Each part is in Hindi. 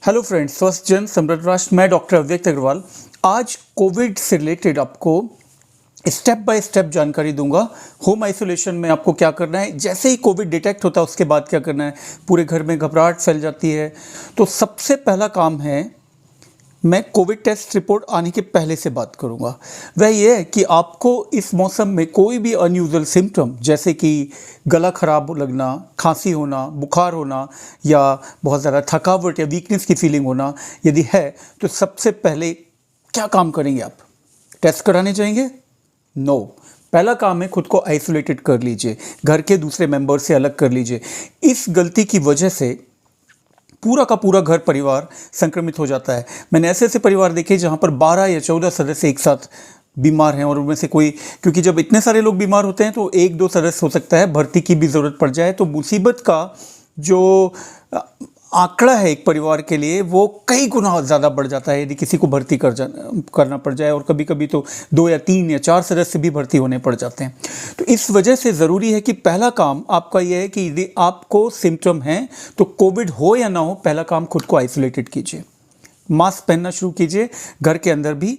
हेलो फ्रेंड्स, स्वस्थ जन समृद्ध राष्ट्र। मैं डॉक्टर अव्यक्त अग्रवाल आज कोविड से रिलेटेड आपको स्टेप बाय स्टेप जानकारी दूंगा। होम आइसोलेशन में आपको क्या करना है, जैसे ही कोविड डिटेक्ट होता है उसके बाद क्या करना है। पूरे घर में घबराहट फैल जाती है, तो सबसे पहला काम है, मैं कोविड टेस्ट रिपोर्ट आने के पहले से बात करूंगा। वह यह है कि आपको इस मौसम में कोई भी अनयूजुअल सिम्टम जैसे कि गला खराब लगना, खांसी होना, बुखार होना या बहुत ज़्यादा थकावट या वीकनेस की फीलिंग होना यदि है, तो सबसे पहले क्या काम करेंगे आप? टेस्ट कराने जाएंगे? नो। पहला काम है खुद को आइसोलेटेड कर लीजिए, घर के दूसरे मेंबर से अलग कर लीजिए। इस गलती की वजह से पूरा का पूरा घर परिवार संक्रमित हो जाता है। मैंने ऐसे ऐसे परिवार देखे जहां पर 12 या 14 सदस्य एक साथ बीमार हैं और उनमें से कोई, क्योंकि जब इतने सारे लोग बीमार होते हैं तो एक दो सदस्य हो सकता है भर्ती की भी ज़रूरत पड़ जाए, तो मुसीबत का जो आंकड़ा है एक परिवार के लिए वो कई गुना ज़्यादा बढ़ जाता है यदि किसी को भर्ती करना पड़ जाए, और कभी कभी तो 2 या 3 या 4 सदस्य भी भर्ती होने पड़ जाते हैं। तो इस वजह से ज़रूरी है कि पहला काम आपका यह है कि यदि आपको सिम्टम हैं तो कोविड हो या ना हो, पहला काम खुद को आइसोलेटेड कीजिए। मास्क पहनना शुरू कीजिए घर के अंदर भी।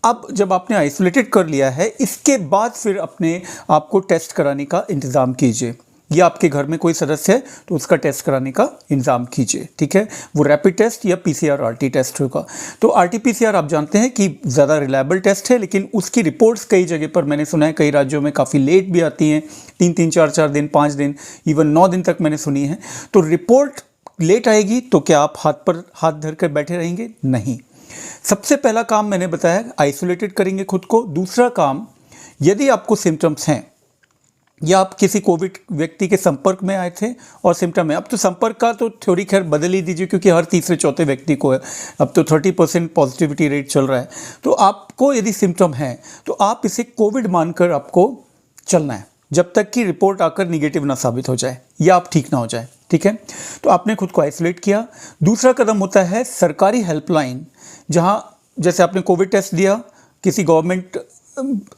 अब जब आपने आइसोलेटेड कर लिया है, इसके बाद फिर अपने आपको टेस्ट कराने का इंतज़ाम कीजिए, या आपके घर में कोई सदस्य है तो उसका टेस्ट कराने का इंतजाम कीजिए। ठीक है, वो रैपिड टेस्ट या पीसीआर आरटी टेस्ट होगा। तो आरटी पीसीआर आप जानते हैं कि ज़्यादा रिलायबल टेस्ट है, लेकिन उसकी रिपोर्ट्स कई जगह पर मैंने सुना है कई राज्यों में काफ़ी लेट भी आती हैं, 3-3, 4-4 दिन, 5 दिन, इवन 9 दिन तक मैंने सुनी है। तो रिपोर्ट लेट आएगी तो क्या आप हाथ पर हाथ धर कर बैठे रहेंगे? नहीं। सबसे पहला काम मैंने बताया, आइसोलेटेड करेंगे खुद को। दूसरा काम, यदि आपको सिम्टम्स हैं या आप किसी कोविड व्यक्ति के संपर्क में आए थे और सिम्टम है, अब तो संपर्क का तो थ्योरी खैर बदल ही दीजिए, क्योंकि हर तीसरे चौथे व्यक्ति को है, अब तो 30% पॉजिटिविटी रेट चल रहा है। तो आपको यदि सिम्टम है तो आप इसे कोविड मानकर आपको चलना है जब तक कि रिपोर्ट आकर निगेटिव ना साबित हो जाए या आप ठीक ना हो जाए। ठीक है, तो आपने खुद को आइसोलेट किया। दूसरा कदम होता है सरकारी हेल्पलाइन, जहाँ जैसे आपने कोविड टेस्ट दिया किसी गवर्नमेंट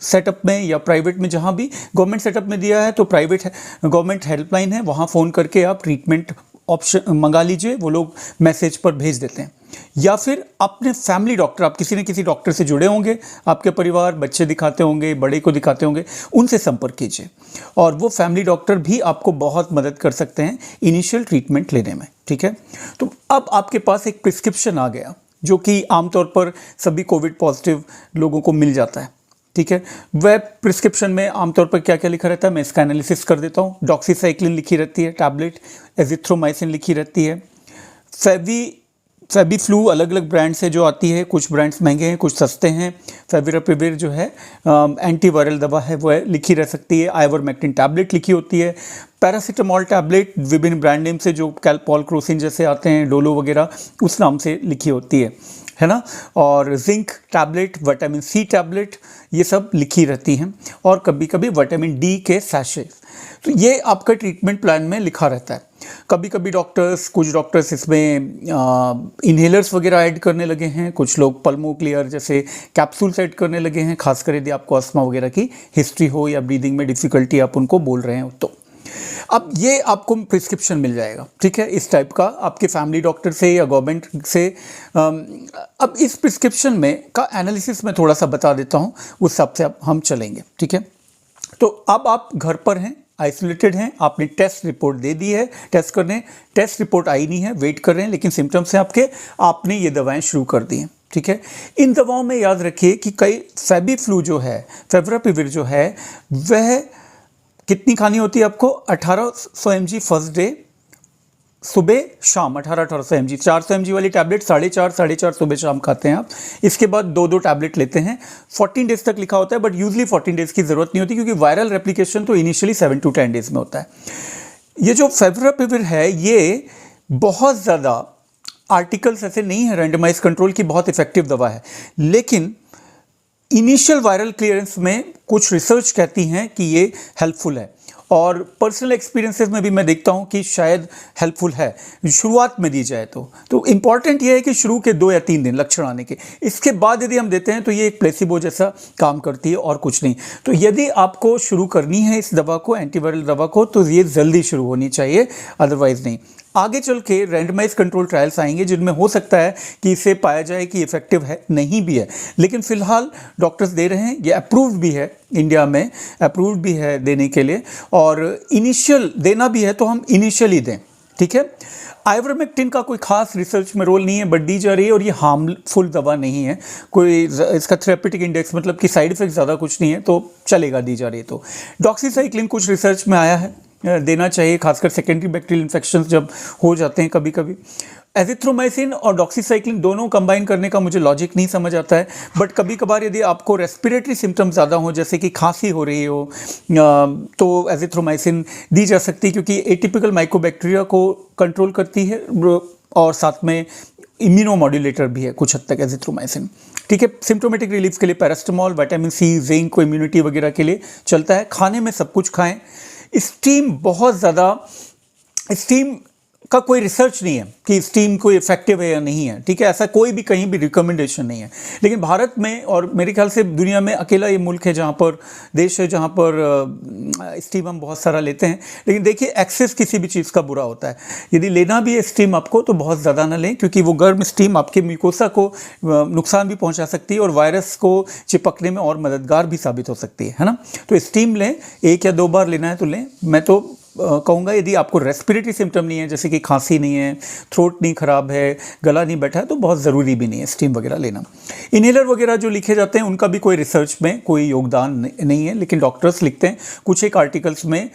सेटअप में या प्राइवेट में, जहाँ भी गवर्नमेंट सेटअप में दिया है तो प्राइवेट गवर्नमेंट हेल्पलाइन है, वहाँ फ़ोन करके आप ट्रीटमेंट ऑप्शन मंगा लीजिए, वो लोग मैसेज पर भेज देते हैं। या फिर अपने फैमिली डॉक्टर, आप किसी न किसी डॉक्टर से जुड़े होंगे, आपके परिवार बच्चे दिखाते होंगे, बड़े को दिखाते होंगे, उनसे संपर्क कीजिए, और वो फैमिली डॉक्टर भी आपको बहुत मदद कर सकते हैं इनिशियल ट्रीटमेंट लेने में। ठीक है, तो अब आपके पास एक प्रिस्क्रिप्शन आ गया जो कि आमतौर पर सभी कोविड पॉजिटिव लोगों को मिल जाता है। ठीक है, वह प्रिस्क्रिप्शन में आमतौर पर क्या क्या लिखा रहता है मैं इसका एनालिसिस कर देता हूँ। डॉक्सीसाइक्लिन लिखी रहती है टैबलेट, एजिथ्रोमाइसिन लिखी रहती है, फेबीफ्लू अलग अलग ब्रांड से जो आती है, कुछ ब्रांड्स महंगे हैं कुछ सस्ते हैं। फेविपिराविर जो है एंटीवायरल दवा है वो लिखी रह सकती है। आइवरमेक्टिन टैबलेट लिखी होती है। पैरासीटामॉल टैबलेट विभिन्न ब्रांड नेम से जो कैलपॉलक्रोसिन जैसे आते हैं, डोलो वगैरह, उस नाम से लिखी होती है ना। और zinc tablet, vitamin C tablet, ये सब लिखी रहती हैं, और कभी कभी विटामिन डी के सैशे। तो ये आपका ट्रीटमेंट प्लान में लिखा रहता है। कभी कभी कुछ डॉक्टर्स इसमें इन्हेलर्स वगैरह ऐड करने लगे हैं, कुछ लोग पल्मो क्लियर जैसे कैप्सूल्स ऐड करने लगे हैं, खासकर यदि आपको अस्थमा वगैरह की हिस्ट्री हो या ब्रीदिंग में डिफ़िकल्टी आप उनको बोल रहे हैं तो। अब ये आपको प्रिस्क्रिप्शन मिल जाएगा, ठीक है, इस टाइप का आपके फैमिली डॉक्टर से या गवर्नमेंट से। अब इस प्रिस्क्रिप्शन में का एनालिसिस मैं थोड़ा सा बता देता हूँ, उस हिसाब से अब हम चलेंगे। ठीक है, तो अब आप घर पर हैं, आइसोलेटेड हैं, आपने टेस्ट रिपोर्ट दे दी है, टेस्ट करने, टेस्ट रिपोर्ट आई नहीं है, वेट कर रहे हैं, लेकिन सिम्टम्स हैं आपके, आपने ये दवाएं शुरू कर दी हैं। ठीक है, इन दवाओं में याद रखिए कि कई फेबीफ्लू जो है, फेविपिराविर जो है, वह कितनी खानी होती है आपको? 1800 mg फर्स्ट डे, सुबह शाम 1800 mg। 400 mg वाली टैबलेट 4.5 सुबह शाम खाते हैं आप। इसके बाद 2 टैबलेट लेते हैं। 14 डेज तक लिखा होता है, बट यूजली 14 डेज की जरूरत नहीं होती, क्योंकि वायरल रेप्लिकेशन तो इनिशियली 7 to 10 डेज में होता है। ये जो फेविपिराविर है ये बहुत ज़्यादा आर्टिकल्स ऐसे नहीं है रैंडमाइज कंट्रोल की, बहुत इफेक्टिव दवा है, लेकिन इनिशियल वायरल क्लियरेंस में कुछ रिसर्च कहती हैं कि ये हेल्पफुल है, और पर्सनल एक्सपीरियंसेस में भी मैं देखता हूँ कि शायद हेल्पफुल है शुरुआत में दी जाए तो इम्पॉर्टेंट ये है कि शुरू के 2 या 3 दिन लक्षण आने के, इसके बाद यदि हम देते हैं तो ये एक प्लेसिबो जैसा काम करती है और कुछ नहीं। तो यदि आपको शुरू करनी है इस दवा को, एंटीवायरल दवा को, तो ये जल्दी शुरू होनी चाहिए, अदरवाइज नहीं। आगे चल के रैंडमाइज कंट्रोल ट्रायल्स आएंगे जिनमें हो सकता है कि इसे पाया जाए कि इफेक्टिव है, नहीं भी है, लेकिन फिलहाल डॉक्टर्स दे रहे हैं। ये अप्रूव्ड भी है, इंडिया में अप्रूव्ड भी है देने के लिए, और इनिशियल देना भी है तो हम इनिशियली दें, ठीक है। आइवरमेक्टिन का कोई खास रिसर्च में रोल नहीं है, बट दी जा रही है, और ये हार्मफुल दवा नहीं है, कोई इसका थेरेपेटिक इंडेक्स मतलब कि साइड इफेक्ट ज़्यादा कुछ नहीं है, तो चलेगा दी जा रही है। तो डॉक्सीसाइक्लिन कुछ रिसर्च में आया है, देना चाहिए, खासकर सेकेंडरी बैक्टीरियल इन्फेक्शन जब हो जाते हैं कभी कभी। एजिथ्रोमाइसिन और डॉक्सीसाइक्लिन दोनों कंबाइन करने का मुझे लॉजिक नहीं समझ आता है, बट कभी कभार यदि आपको रेस्पिरेटरी सिम्टम्स ज़्यादा हो, जैसे कि खांसी हो रही हो, तो एजिथ्रोमाइसिन दी जा सकती है, क्योंकि एटिपिकल माइकोबैक्टीरिया को कंट्रोल करती है और साथ में इम्यूनोमॉड्यूलेटर भी है कुछ हद तक एजिथ्रोमाइसिन, ठीक है। सिम्टोमेटिक रिलीफ के लिए पैरास्टामोल, विटामिन सी, जिंक को इम्यूनिटी वगैरह के लिए चलता है। खाने में सब कुछ खाएं। स्टीम बहुत ज़्यादा, स्टीम का कोई रिसर्च नहीं है कि स्टीम कोई इफेक्टिव है या नहीं है, ठीक है, ऐसा कोई भी कहीं भी रिकमेंडेशन नहीं है। लेकिन भारत में और मेरे ख्याल से दुनिया में अकेला ये मुल्क है जहाँ पर, देश है जहाँ पर स्टीम हम बहुत सारा लेते हैं। लेकिन देखिए, एक्सेस किसी भी चीज़ का बुरा होता है। यदि लेना भी है स्टीम आपको तो बहुत ज़्यादा ना लें, क्योंकि वो गर्म स्टीम आपके म्यूकोसा को नुकसान भी पहुँचा सकती है और वायरस को चिपकने में और मददगार भी साबित हो सकती है ना। तो स्टीम लें, 1 या 2 बार लेना है तो लें। मैं तो कहूँगा यदि आपको रेस्पिरेटरी सिम्टम नहीं है, जैसे कि खांसी नहीं है, थ्रोट नहीं ख़राब है, गला नहीं बैठा है, तो बहुत ज़रूरी भी नहीं है स्टीम वगैरह लेना। इनहेलर वगैरह जो लिखे जाते हैं उनका भी कोई रिसर्च में कोई योगदान नहीं है, लेकिन डॉक्टर्स लिखते हैं कुछ एक आर्टिकल्स में,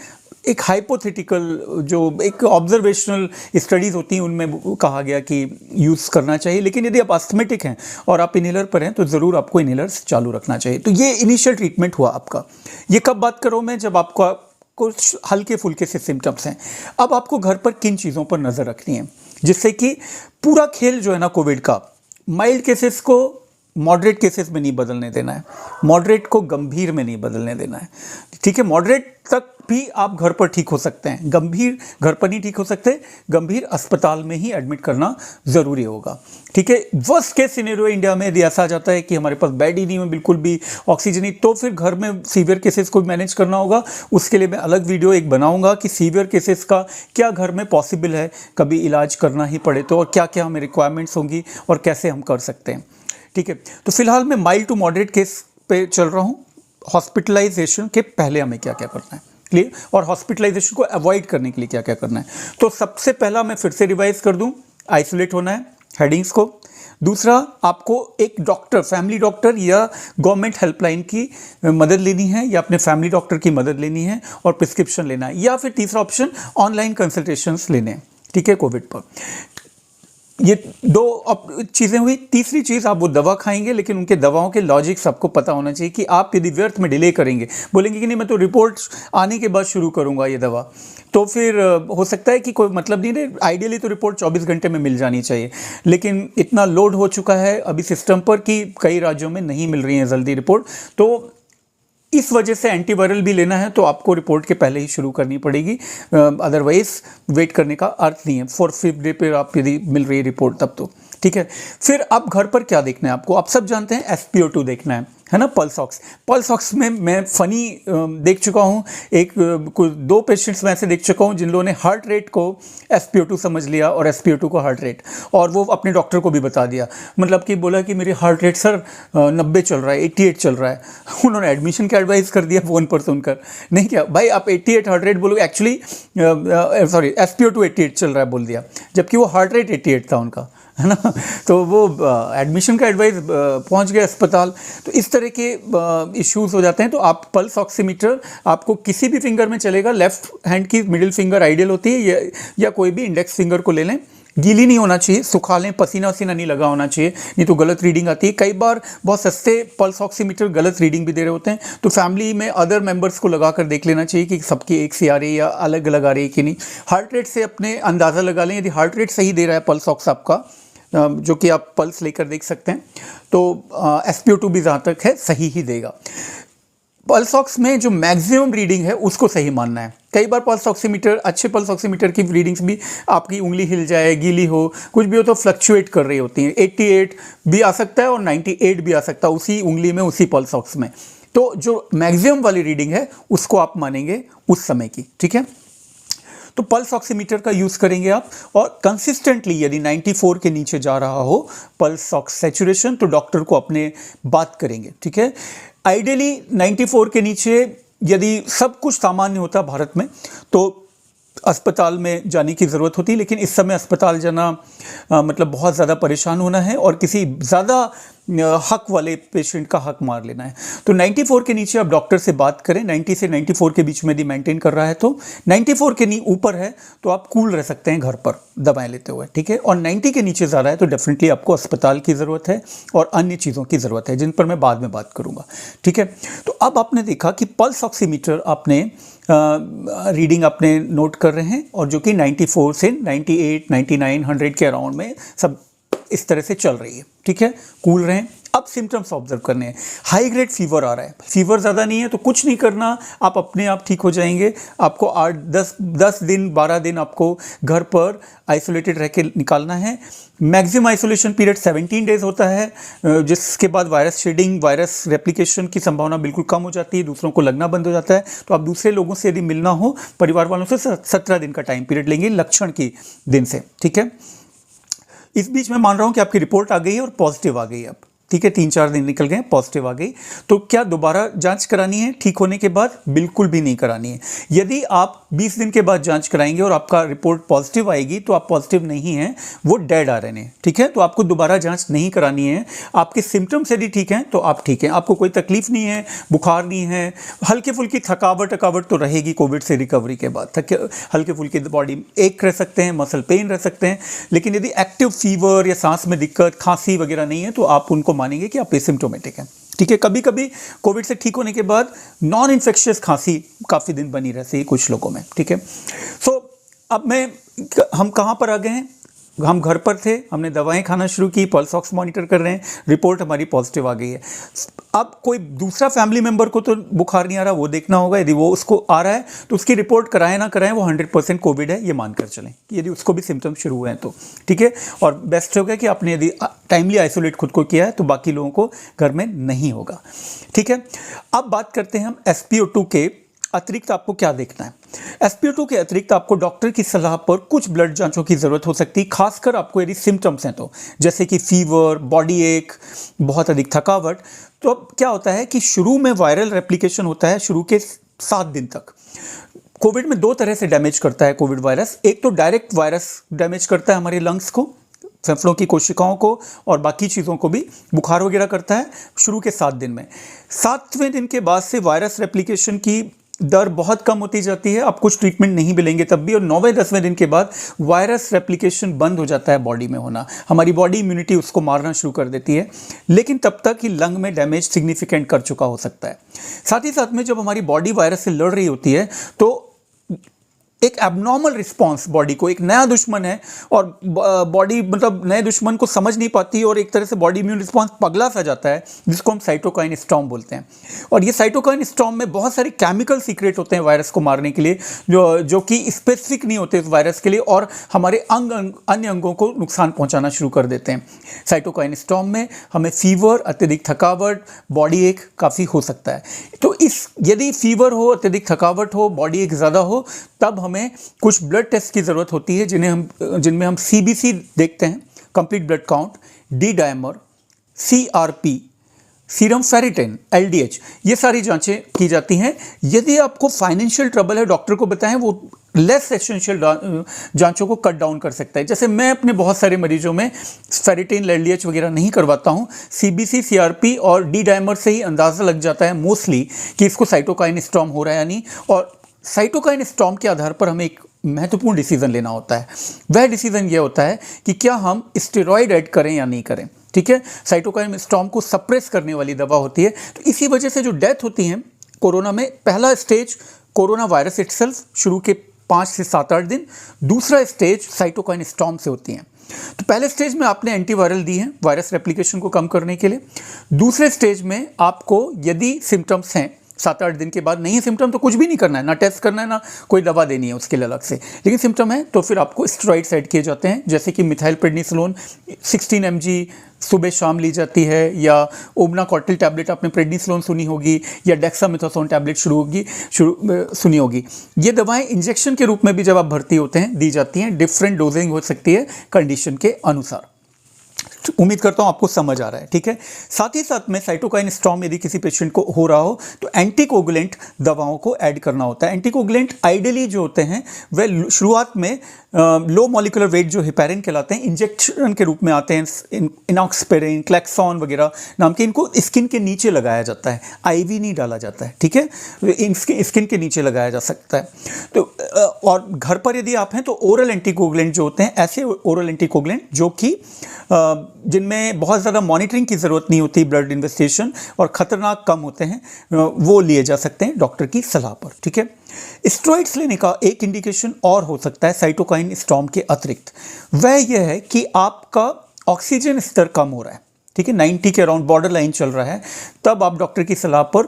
एक हाइपोथेटिकल जो एक ऑब्जर्वेशनल स्टडीज़ होती हैं उनमें कहा गया कि यूज़ करना चाहिए। लेकिन यदि आप अस्थमेटिक हैं और आप इनहेलर पर हैं तो ज़रूर आपको इनहेलर्स चालू रखना चाहिए। तो ये इनिशियल ट्रीटमेंट हुआ आपका। ये कब बात करूँ मैं, जब आपका कुछ हल्के फुल्के से सिम्टम्स हैं। अब आपको घर पर किन चीज़ों पर नज़र रखनी है, जिससे कि पूरा खेल जो है ना कोविड का, माइल्ड केसेस को मॉडरेट केसेस में नहीं बदलने देना है, मॉडरेट को गंभीर में नहीं बदलने देना है, ठीक है। मॉडरेट तक भी आप घर पर ठीक हो सकते हैं, गंभीर घर पर नहीं ठीक हो सकते, गंभीर अस्पताल में ही एडमिट करना ज़रूरी होगा, ठीक है। वर्स्ट केस सिनेरियो इंडिया में यदि ऐसा आ जाता है कि हमारे पास बेड ही नहीं है बिल्कुल भी, ऑक्सीजन ही, तो फिर घर में सीवियर केसेस को मैनेज करना होगा। उसके लिए मैं अलग वीडियो एक बनाऊंगा कि सीवियर केसेस का क्या घर में पॉसिबल है, कभी इलाज करना ही पड़े तो, और क्या क्या हमें रिक्वायरमेंट्स होंगी और कैसे हम कर सकते हैं, ठीक है। तो फिलहाल मैं माइल्ड टू मॉडरेट केस पे चल रहा हूँ। हॉस्पिटलाइजेशन के पहले हमें क्या क्या करना है, क्लियर, और हॉस्पिटलाइजेशन को अवॉइड करने के लिए क्या क्या करना है। तो सबसे पहला मैं फिर से रिवाइज कर दूं, आइसोलेट होना है हेडिंग्स को। दूसरा, आपको एक डॉक्टर, फैमिली डॉक्टर या गवर्नमेंट हेल्पलाइन की मदद लेनी है, या अपने फैमिली डॉक्टर की मदद लेनी है और प्रिस्क्रिप्शन लेना है, या फिर तीसरा ऑप्शन ऑनलाइन कंसल्टेशंस लेने हैं, ठीक है, कोविड पर। ये 2 चीज़ें हुई। तीसरी चीज़, आप वो दवा खाएंगे, लेकिन उनके दवाओं के लॉजिक्स आपको पता होना चाहिए कि आप यदि व्यर्थ में डिले करेंगे, बोलेंगे कि नहीं मैं तो रिपोर्ट आने के बाद शुरू करूंगा ये दवा, तो फिर हो सकता है कि कोई मतलब नहीं रहे। आइडियली तो रिपोर्ट 24 घंटे में मिल जानी चाहिए, लेकिन इतना लोड हो चुका है अभी सिस्टम पर कि कई राज्यों में नहीं मिल रही है जल्दी रिपोर्ट, तो इस वजह से एंटीवायरल भी लेना है तो आपको रिपोर्ट के पहले ही शुरू करनी पड़ेगी, अदरवाइज वेट करने का अर्थ नहीं है। 4th डे पर आप यदि मिल रही है रिपोर्ट तब तो ठीक है। फिर अब घर पर क्या देखना है आपको, आप सब जानते हैं SpO2 देखना है ना, पल्स ऑक्स। पल्स ऑक्स में मैं फ़नी देख चुका हूँ, एक कुछ 2 पेशेंट्स में ऐसे देख चुका हूँ जिन लोगों ने हार्ट रेट को SpO2 समझ लिया और SpO2 को हार्ट रेट, और वो अपने डॉक्टर को भी बता दिया, मतलब कि बोला कि मेरी हार्ट रेट सर 90 चल रहा है, 88 चल रहा है। उन्होंने एडमिशन का एडवाइस कर दिया फ़ोन पर सुनकर, नहीं क्या भाई आप 88 हार्ट रेट बोलो, एक्चुअली सॉरी SpO2 88 चल रहा है बोल दिया, जबकि वो हार्ट रेट 88 था उनका, है ना। तो वो एडमिशन का एडवाइस पहुंच गया अस्पताल। तो इस तरह के इश्यूज हो जाते हैं। तो आप पल्स ऑक्सीमीटर आपको किसी भी फिंगर में चलेगा, लेफ्ट हैंड की मिडिल फिंगर आइडियल होती है, या कोई भी इंडेक्स फिंगर को ले लें। गीली नहीं होना चाहिए, सुखा लें, पसीना वसीना नहीं लगा होना चाहिए, नहीं तो गलत रीडिंग आती है। कई बार बहुत सस्ते पल्स ऑक्सीमीटर गलत रीडिंग भी दे रहे होते हैं, तो फैमिली में अदर मेंबर्स को लगा कर देख लेना चाहिए कि सबकी एक सी आ रही है या अलग अलग आ रही है कि नहीं। हार्ट रेट से अपने अंदाज़ा लगा लें, यदि हार्ट रेट सही दे रहा है पल्स ऑक्स आपका, जो कि आप पल्स लेकर देख सकते हैं, तो SpO2 भी जहाँ तक है सही ही देगा। पल्स ऑक्स में जो मैक्सिमम रीडिंग है उसको सही मानना है। कई बार पल्स ऑक्सीमीटर, अच्छे पल्स ऑक्सीमीटर की रीडिंग्स भी आपकी उंगली हिल जाए, गीली हो, कुछ भी हो तो फ्लक्चुएट कर रही होती हैं। 88 भी आ सकता है और 98 भी आ सकता है उसी उंगली में, उसी पल्स ऑक्स में। तो जो मैक्सिमम वाली रीडिंग है उसको आप मानेंगे उस समय की, ठीक है। तो पल्स ऑक्सीमीटर का यूज़ करेंगे आप, और कंसिस्टेंटली यदि 94 के नीचे जा रहा हो पल्स ऑक्स सैचुरेशन तो डॉक्टर को अपने बात करेंगे, ठीक है। आइडियली 94 के नीचे यदि सब कुछ सामान्य होता भारत में तो अस्पताल में जाने की ज़रूरत होती, लेकिन इस समय अस्पताल जाना मतलब बहुत ज़्यादा परेशान होना है और किसी ज़्यादा हक वाले पेशेंट का हक मार लेना है। तो 94 के नीचे आप डॉक्टर से बात करें। 90 से 94 के बीच में यदि मेंटेन कर रहा है तो, 94 के ऊपर है तो आप कूल रह सकते हैं घर पर दवाएं लेते हुए, ठीक है। और 90 के नीचे जा रहा है तो डेफिनेटली आपको अस्पताल की ज़रूरत है और अन्य चीज़ों की ज़रूरत है जिन पर मैं बाद में बात करूँगा, ठीक है। तो अब आपने देखा कि पल्स ऑक्सीमीटर आपने रीडिंग आपने नोट कर रहे हैं और जो कि 94 से 98, 99, 100 के अराउंड में सब इस तरह से चल रही है, ठीक है। कूल रहें। अब सिम्टम्स ऑब्जर्व करने हैं। हाई ग्रेड फीवर आ रहा है, फीवर ज़्यादा नहीं है तो कुछ नहीं करना, आप अपने आप ठीक हो जाएंगे। आपको 8-10 दिन 12 दिन आपको घर पर आइसोलेटेड रह के निकालना है। मैक्सिमम आइसोलेशन पीरियड 17 डेज होता है, जिसके बाद वायरस शेडिंग, वायरस रेप्लिकेशन की संभावना बिल्कुल कम हो जाती है, दूसरों को लगना बंद हो जाता है। तो आप दूसरे लोगों से यदि मिलना हो परिवार वालों से 17 दिन का टाइम पीरियड लेंगे लक्षण की दिन से, ठीक है। इस बीच मैं मान रहा हूं कि आपकी रिपोर्ट आ गई है और पॉजिटिव आ गई है अब, ठीक है। 3-4 दिन निकल गए, पॉजिटिव आ गई, तो क्या दोबारा जांच करानी है ठीक होने के बाद? बिल्कुल भी नहीं करानी है। यदि आप 20 दिन के बाद जांच कराएंगे और आपका रिपोर्ट पॉजिटिव आएगी तो आप पॉजिटिव नहीं हैं, वो डेड RNA, ठीक है। तो आपको दोबारा जांच नहीं करानी है। आपके सिम्टम्स यदि ठीक हैं तो आप ठीक हैं, आपको कोई तकलीफ नहीं है, बुखार नहीं है, हल्की फुल्की थकावट तो रहेगी कोविड से रिकवरी के बाद, हल्के फुल्की बॉडी एक रह सकते हैं, मसल पेन रह सकते हैं, लेकिन यदि एक्टिव फीवर या सांस में दिक्कत, खांसी वगैरह नहीं है तो आप उनको मानेंगे कि आप एसिम्प्टोमेटिक हैं, ठीक है। कभी कभी कोविड से ठीक होने के बाद नॉन इन्फेक्शियस खांसी काफ़ी दिन बनी रहती है कुछ लोगों में, ठीक है। सो अब हम कहाँ पर आ गए हैं? हम घर पर थे, हमने दवाएं खाना शुरू की, पल्स ऑक्स मॉनिटर कर रहे हैं, रिपोर्ट हमारी पॉजिटिव आ गई है। अब कोई दूसरा फैमिली मेंबर को तो बुखार नहीं आ रहा, वो देखना होगा। यदि वो उसको आ रहा है तो उसकी रिपोर्ट कराएं ना कराएं, वो 100% कोविड है ये मानकर चलें, यदि उसको भी सिम्टम्स शुरू हुए हैं तो, ठीक है। और बेस्ट होगा कि आपने यदि टाइमली आइसोलेट खुद को किया है तो बाकी लोगों को घर में नहीं होगा, ठीक है। अब बात करते हैं हम SpO2 के अतिरिक्त आपको क्या देखना है। SpO2 के अतिरिक्त आपको डॉक्टर की सलाह पर कुछ ब्लड जांचों की ज़रूरत हो सकती है, खासकर आपको यदि सिम्टम्स हैं तो, जैसे कि फीवर, बॉडी एक, बहुत अधिक थकावट। तो अब क्या होता है कि शुरू में वायरल रेप्लिकेशन होता है, शुरू के 7 दिन तक। कोविड में 2 तरह से डैमेज करता है कोविड वायरस। एक तो डायरेक्ट वायरस डैमेज करता है हमारे लंग्स को, फेफड़ों की कोशिकाओं को और बाकी चीज़ों को भी, बुखार वगैरह करता है शुरू के 7 दिन में। 7वें दिन के बाद से वायरस रेप्लिकेशन की दर बहुत कम होती जाती है, आप कुछ ट्रीटमेंट नहीं मिलेंगे तब भी। और 9वें-10वें दिन के बाद वायरस रेप्लिकेशन बंद हो जाता है बॉडी में होना, हमारी बॉडी इम्यूनिटी उसको मारना शुरू कर देती है, लेकिन तब तक ही लंग में डैमेज सिग्निफिकेंट कर चुका हो सकता है। साथ ही साथ में जब हमारी बॉडी वायरस से लड़ रही होती है तो एक एबनॉर्मल रिस्पॉन्स, बॉडी को एक नया दुश्मन है और बॉडी मतलब नए दुश्मन को समझ नहीं पाती और एक तरह से बॉडी इम्यून रिस्पॉन्स पगला सा जाता है, जिसको हम साइटोकाइन स्टॉर्म बोलते हैं। और ये साइटोकाइन स्टॉर्म में बहुत सारे केमिकल सीक्रेट होते हैं वायरस को मारने के लिए, जो कि स्पेसिफिक नहीं होते इस वायरस के लिए और हमारे अन्य अंगों को नुकसान पहुंचाना शुरू कर देते हैं। साइटोकाइन स्टॉर्म में हमें फीवर, अत्यधिक थकावट, बॉडी एक काफ़ी हो सकता है। तो यदि फीवर हो, अत्यधिक थकावट हो, बॉडी एक ज़्यादा हो, तब हमें कुछ ब्लड टेस्ट की ज़रूरत होती है जिनमें हम CBC देखते हैं, complete blood count, D dimer, CRP, serum ferritin, LDH, ये सारी जांचें की जाती हैं। यदि आपको फाइनेंशियल ट्रबल है, डॉक्टर को बताएं, वो लेस एसेंशियल जांचों को कट डाउन कर सकता है। जैसे मैं अपने बहुत सारे मरीजों में फेरिटिन, LDH वगैरह नहीं करवाता हूँ, CBC, CRP और D डायमर से ही अंदाज़ा लग जाता है मोस्टली कि इसको साइटोकाइन स्टॉर्म हो रहा है या नहीं। और साइटोकाइन स्टॉर्म के आधार पर हमें एक महत्वपूर्ण डिसीजन लेना होता है। वह डिसीजन यह होता है कि क्या हम स्टेरॉयड ऐड करें या नहीं करें, ठीक है। साइटोकाइन स्टॉर्म को सप्रेस करने वाली दवा होती है। तो इसी वजह से जो डेथ होती है कोरोना में, पहला स्टेज कोरोना वायरस इटसेल्फ शुरू के 5 से 7-8 दिन, दूसरा स्टेज साइटोकाइन स्टॉर्म से होती हैं। तो पहले स्टेज में आपने एंटीवायरल दी है वायरस रेप्लिकेशन को कम करने के लिए। दूसरे स्टेज में आपको यदि सिम्टम्स हैं 7-8 दिन के बाद नहीं है सिम्टम तो कुछ भी नहीं करना है, ना टेस्ट करना है, ना कोई दवा देनी है उसके लिए अलग से। लेकिन सिम्टम है तो फिर आपको स्टेरॉइड्स ऐड किए जाते हैं, जैसे कि मिथाइल प्रेडनिसोलोन 16 mg सुबह शाम ली जाती है, या ओमनाकॉटिल टैबलेट आपने प्रेडनिसोलोन सुनी होगी, या डेक्सामेथासोन टैबलेट सुनी होगी। ये दवाएं इंजेक्शन के रूप में भी जब आप भर्ती होते हैं दी जाती हैं। डिफरेंट डोजिंग हो सकती है कंडीशन के अनुसार। उम्मीद करता हूं आपको समझ आ रहा है, ठीक है। साथ ही साथ में साइटोकाइन स्टॉर्म यदि किसी पेशेंट को हो रहा हो तो एंटीकोगुलेंट दवाओं को ऐड करना होता है। एंटीकोगुलेंट आइडियली जो होते हैं वह शुरुआत में लो मॉलिक्यूलर वेट जो हेपेरिन कहलाते हैं इंजेक्शन के रूप में आते हैं, इनॉक्सपेरिन, क्लेक्सॉन वगैरह नाम के। इनको स्किन के नीचे लगाया जाता है, आईवी नहीं डाला जाता है, ठीक है। स्किन के नीचे लगाया जा सकता है। तो और घर पर यदि आप हैं तो ओरल एंटीकोगुलेंट जो होते हैं, ऐसे ओरल एंटीकोगुलेंट जो कि जिनमें बहुत ज़्यादा मॉनिटरिंग की ज़रूरत नहीं होती, ब्लड इन्वेस्टिगेशन, और ख़तरनाक कम होते हैं, वो लिए जा सकते हैं डॉक्टर की सलाह पर, ठीक है। स्टेरॉइड्स लेने का एक इंडिकेशन और हो सकता है साइटोकाइन स्टॉर्म के अतिरिक्त, वह यह है कि आपका ऑक्सीजन स्तर कम हो रहा है, ठीक है, 90 के अराउंड बॉर्डर लाइन चल रहा है, तब आप डॉक्टर की सलाह पर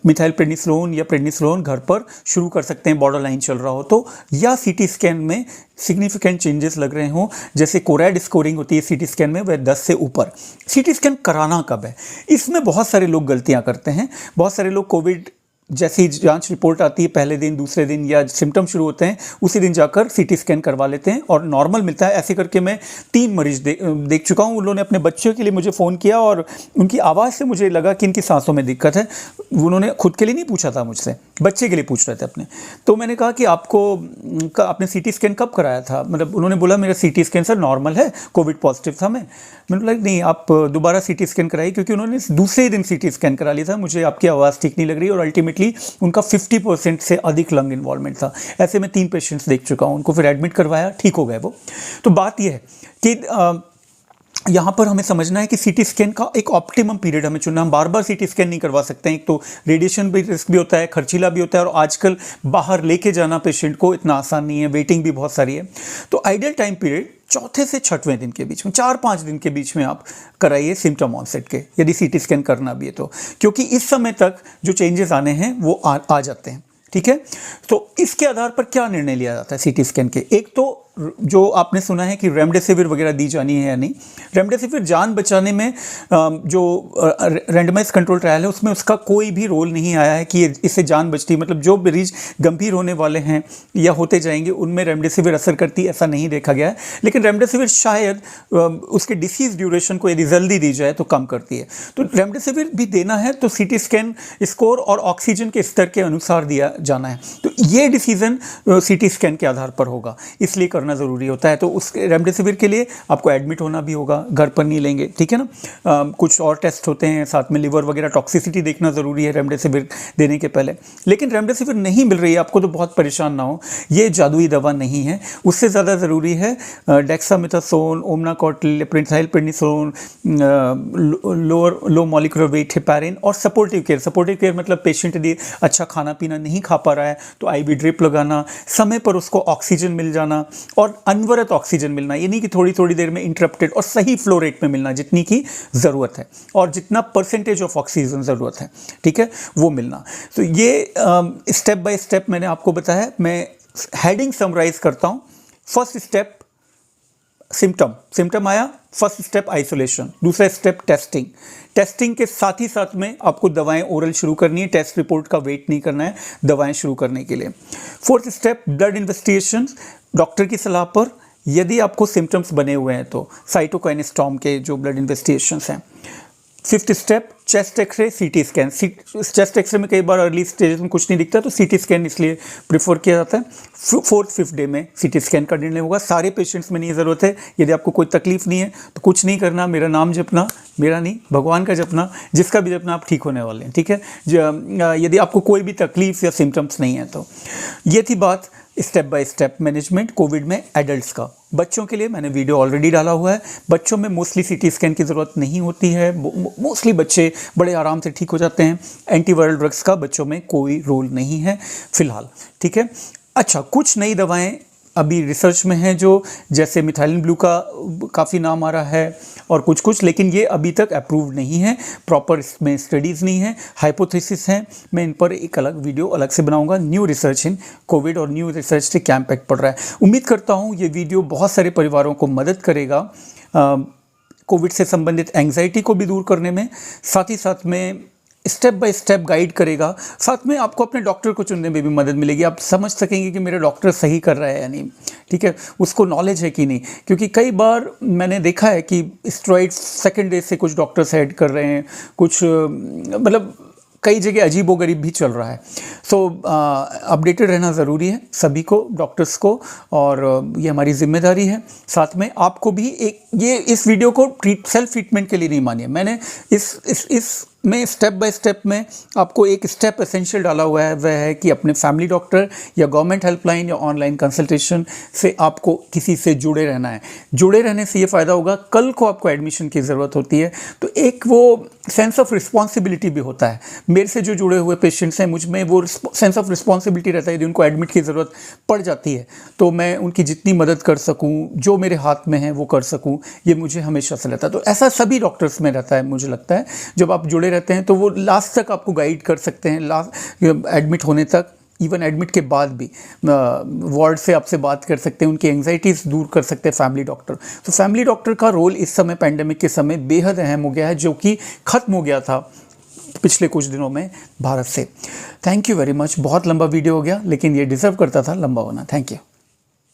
मिथाइल प्रेडनिसोलोन या प्रेडनिसोलोन घर पर शुरू कर सकते हैं, बॉर्डर लाइन चल रहा हो तो, या सीटी स्कैन में सिग्निफिकेंट चेंजेस लग रहे हों, जैसे कोरैड स्कोरिंग होती है सीटी स्कैन में, वह 10 से ऊपर। सीटी स्कैन कराना कब है? इसमें बहुत सारे लोग गलतियां करते हैं। बहुत सारे लोग कोविड जैसी जांच रिपोर्ट आती है पहले दिन, दूसरे दिन, या सिम्टम शुरू होते हैं उसी दिन जाकर सीटी स्कैन करवा लेते हैं और नॉर्मल मिलता है। ऐसे करके मैं 3 मरीज देख चुका हूं। उन्होंने अपने बच्चों के लिए मुझे फ़ोन किया और उनकी आवाज़ से मुझे लगा कि इनकी सांसों में दिक्कत है। उन्होंने खुद के लिए नहीं पूछा था मुझसे, बच्चे के लिए पूछ रहे थे अपने। तो मैंने कहा कि आपने सीटी स्कैन कब कराया था? मतलब उन्होंने बोला मेरा सीटी स्कैन सर नॉर्मल है, कोविड पॉजिटिव था मैंने बोला नहीं, आप दोबारा सीटी स्कैन कराइए, क्योंकि उन्होंने दूसरे दिन सीटी स्कैन करा लिया था। मुझे आपकी आवाज़ ठीक नहीं लग रही, और अल्टीमेटली उनका 50% से अधिक लंग इन्वॉल्वमेंट था। ऐसे में 3 पेशेंट्स देख चुका हूं, उनको फिर एडमिट करवाया, ठीक हो गए वो। तो बात यह है कि यहाँ पर हमें समझना है कि सीटी स्कैन का एक ऑप्टिमम पीरियड हमें चुनना। हम बार बार सीटी स्कैन नहीं करवा सकते हैं, एक तो रेडिएशन भी रिस्क भी होता है, खर्चीला भी होता है, और आजकल बाहर लेके जाना पेशेंट को इतना आसान नहीं है, वेटिंग भी बहुत सारी है। तो आइडियल टाइम पीरियड 4थे से 6वें दिन के बीच में, 4-5 दिन के बीच में आप कराइए सिम्टम ऑनसेट के, यदि सीटी स्कैन करना भी है तो, क्योंकि इस समय तक जो चेंजेस आने हैं वो आ जाते हैं, ठीक है। तो इसके आधार पर क्या निर्णय लिया जाता है सीटी स्कैन के? एक तो जो आपने सुना है कि रेमडेसिविर वगैरह दी जानी है या नहीं। रेमडेसिविर जान बचाने में जो रैंडमाइज कंट्रोल ट्रायल है उसमें उसका कोई भी रोल नहीं आया है कि इससे जान बचती, मतलब जो मरीज गंभीर होने वाले हैं या होते जाएंगे उनमें रेमडेसिविर असर करती, ऐसा नहीं देखा गया है। लेकिन रेमडेसिविर शायद उसके डिसीज ड्यूरेशन को यदि जल्दी दी जाए तो कम करती है। तो रेमडेसिविर भी देना है तो सीटी स्कैन स्कोर और ऑक्सीजन के स्तर के अनुसार दिया जाना है। तो ये डिसीजन सीटी स्कैन के आधार पर होगा, इसलिए करना ज़रूरी होता है। तो उस रेमडेसिविर के लिए आपको एडमिट होना भी होगा, घर पर नहीं लेंगे, ठीक है ना। कुछ और टेस्ट होते हैं साथ में, लिवर वगैरह टॉक्सिसिटी देखना ज़रूरी है रेमडेसिविर देने के पहले। लेकिन रेमडेसिविर नहीं मिल रही है आपको तो बहुत परेशान ना हो, ये जादुई दवा नहीं है। उससे ज़्यादा ज़रूरी है dexamethasone, Omnacortil, methyl prednisolone, low molecular weight heparin, और सपोर्टिव केयर। सपोर्टिव केयर मतलब पेशेंट यदि अच्छा खाना पीना नहीं खा पा रहा है तो आईवी ड्रिप लगाना, समय पर उसको ऑक्सीजन मिल जाना, और अनवरत ऑक्सीजन मिलना, ये नहीं कि थोड़ी थोड़ी देर में इंटरप्टेड, और सही फ्लो रेट में मिलना जितनी की ज़रूरत है और जितना परसेंटेज ऑफ ऑक्सीजन ज़रूरत है, ठीक है, वो मिलना। तो ये स्टेप बाय स्टेप मैंने आपको बताया। मैं हेडिंग समराइज करता हूँ। फर्स्ट स्टेप सिम्टम आया, फर्स्ट स्टेप आइसोलेशन, दूसरा स्टेप टेस्टिंग के साथ ही साथ में आपको दवाएं ओरल शुरू करनी है, टेस्ट रिपोर्ट का वेट नहीं करना है दवाएं शुरू करने के लिए। Fourth step blood investigation, doctor की सलाह पर, यदि आपको सिम्टम्स बने हुए हैं तो साइटोकाइन स्टॉर्म के जो ब्लड इन्वेस्टिगेशंस हैं। Fifth step chest x-ray, CT scan. Chest x-ray में कई बार अर्ली स्टेज में कुछ नहीं दिखता तो सीटी स्कैन इसलिए प्रेफर किया जाता है। 4th-5th डे में सीटी स्कैन का निर्णय होगा। सारे पेशेंट्स में नहीं ज़रूरत है। यदि आपको कोई तकलीफ नहीं है तो कुछ नहीं करना, मेरा नाम जपना, मेरा नहीं भगवान का जपना, जिसका भी जपना, आप ठीक होने वाले हैं, ठीक है। यदि आपको कोई भी तकलीफ या सिम्टम्स नहीं है तो ये थी बात step by step management Covid में एडल्ट्स का। बच्चों के लिए मैंने वीडियो ऑलरेडी डाला हुआ है। बच्चों में मोस्टली सीटी स्कैन की ज़रूरत नहीं होती है, मोस्टली बच्चे बड़े आराम से ठीक हो जाते हैं। एंटीवायरल ड्रग्स का बच्चों में कोई रोल नहीं है फिलहाल, ठीक है। अच्छा, कुछ नई दवाएं अभी रिसर्च में हैं, जो जैसे मिथाइलिन ब्लू का काफ़ी नाम आ रहा है और कुछ कुछ, लेकिन ये अभी तक अप्रूव्ड नहीं है, प्रॉपर इसमें स्टडीज़ नहीं है, हाइपोथेसिस हैं। मैं इन पर एक अलग वीडियो अलग से बनाऊंगा। न्यू रिसर्च इन कोविड और न्यू रिसर्च से क्या इम्पैक्ट पड़ रहा है। उम्मीद करता हूँ ये वीडियो बहुत सारे परिवारों को मदद करेगा कोविड से संबंधित एंग्जाइटी को भी दूर करने में, साथ ही साथ में स्टेप बाय स्टेप गाइड करेगा। साथ में आपको अपने डॉक्टर को चुनने में भी मदद मिलेगी। आप समझ सकेंगे कि मेरा डॉक्टर सही कर रहा है या नहीं, ठीक है, उसको नॉलेज है कि नहीं। क्योंकि कई बार मैंने देखा है कि स्टेरॉइड सेकेंड डे से कुछ डॉक्टर्स ऐड कर रहे हैं, कुछ मतलब कई जगह अजीबोगरीब भी चल रहा है। सो अपडेटेड रहना ज़रूरी है सभी को, डॉक्टर्स को, और ये हमारी जिम्मेदारी है। साथ में आपको भी इस वीडियो को सेल्फ ट्रीटमेंट के लिए नहीं मानिए। मैंने इस में स्टेप बाय स्टेप में आपको एक स्टेप एसेंशियल डाला हुआ है, वह है कि अपने फैमिली डॉक्टर या गवर्नमेंट हेल्पलाइन या ऑनलाइन कंसल्टेशन से आपको किसी से जुड़े रहना है। जुड़े रहने से ये फ़ायदा होगा, कल को आपको एडमिशन की ज़रूरत होती है तो एक वो सेंस ऑफ रिस्पॉन्सिबिलिटी भी होता है। मेरे से जो जुड़े हुए पेशेंट्स हैं, मुझ में वो सेंस ऑफ रिस्पॉन्सिबिलिटी रहता है। यदि उनको एडमिट की ज़रूरत पड़ जाती है तो मैं उनकी जितनी मदद कर सकूँ, जो मेरे हाथ में है वो कर सकूँ, ये मुझे हमेशा से रहता है। तो ऐसा सभी डॉक्टर्स में रहता है। मुझे लगता है जब आप जुड़े रहते हैं तो वो लास्ट तक आपको गाइड कर सकते हैं, लास्ट एडमिट होने तक, इवन एडमिट के बाद भी वार्ड से आपसे बात कर सकते हैं, उनकी एंग्जाइटीज़ दूर कर सकते हैं फैमिली डॉक्टर। तो फैमिली डॉक्टर का रोल इस समय पैंडेमिक के समय बेहद अहम हो गया है, जो कि ख़त्म हो गया था पिछले कुछ दिनों में भारत से। Thank you very much. बहुत लंबा वीडियो हो गया, लेकिन ये डिज़र्व करता था लंबा होना। Thank you.